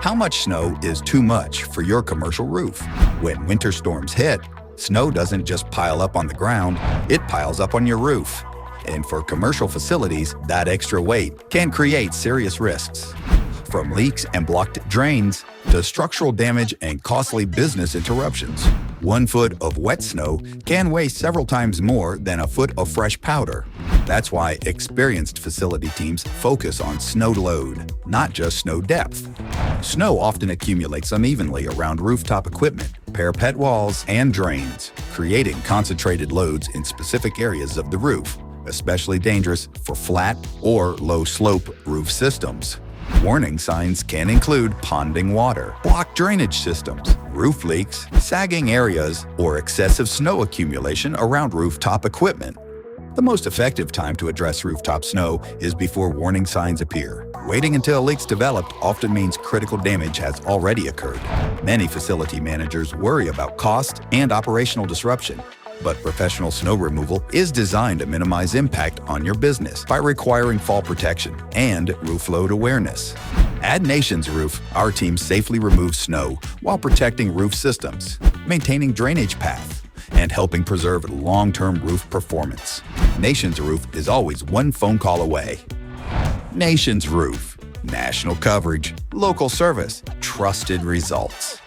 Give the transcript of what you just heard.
How much snow is too much for your commercial roof? When winter storms hit, snow doesn't just pile up on the ground, it piles up on your roof. And for commercial facilities, that extra weight can create serious risks. From leaks and blocked drains to structural damage and costly business interruptions. 1 foot of wet snow can weigh several times more than a foot of fresh powder. That's why experienced facility teams focus on snow load, not just snow depth. Snow often accumulates unevenly around rooftop equipment, parapet walls, and drains, creating concentrated loads in specific areas of the roof, especially dangerous for flat or low-slope roof systems. Warning signs can include ponding water, blocked drainage systems, roof leaks, sagging areas, or excessive snow accumulation around rooftop equipment. The most effective time to address rooftop snow is before warning signs appear. Waiting until a leak's developed often means critical damage has already occurred. Many facility managers worry about cost and operational disruption, but professional snow removal is designed to minimize impact on your business by requiring fall protection and roof load awareness. At Nations Roof, our team safely removes snow while protecting roof systems, maintaining drainage paths, and helping preserve long-term roof performance. Nations Roof is always one phone call away. Nations Roof. National coverage, local service, trusted results.